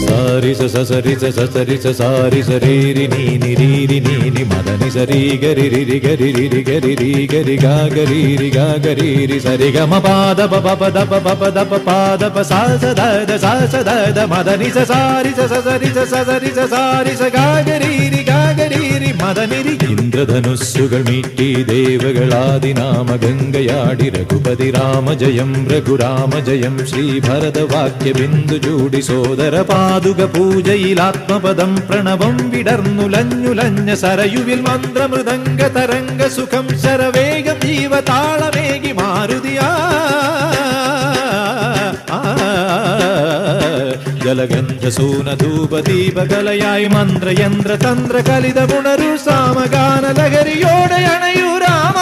സാരി സസരി സസരി സാരി സരീരി നീരി നീനി മദനി സരി ഗരി രി ഗരി രി ഗരി രി ഗരി ഗാ ഗരി രി സരി ഗമ പാദ പ പദ പദ പാദ പ സാ സ ദ മദനി സാരി സസരി സസരി സാരി സ ഗരി രി മദനി രി. ഇന്ദ്രധനുസ്സുകൾ മീട്ടി ദേവകളാദിനാമ ഗംഗയാടി രഘുപതി രാമജയം രഘുരാമജയം ശ്രീഭരതവാക്യ ബിന്ദു ചൂടി സോദര പാതുക പൂജയിലാത്മപദം പ്രണവം വിടർന്നുലഞ്ഞുലഞ്ഞ സരയുവിൽ മന്ത്രമൃദംഗ തരംഗ സുഖം ശരവേഗം ജീവതാളമേകി മാരുതിയാ ജലഗന്ധ സൂനധൂപദീപകലയായി മന്ത്രയന്ത്ര തന്ത്ര കലിത പുണരു സാമഗാന ലഹരിയോടെ അണയൂ രാമ.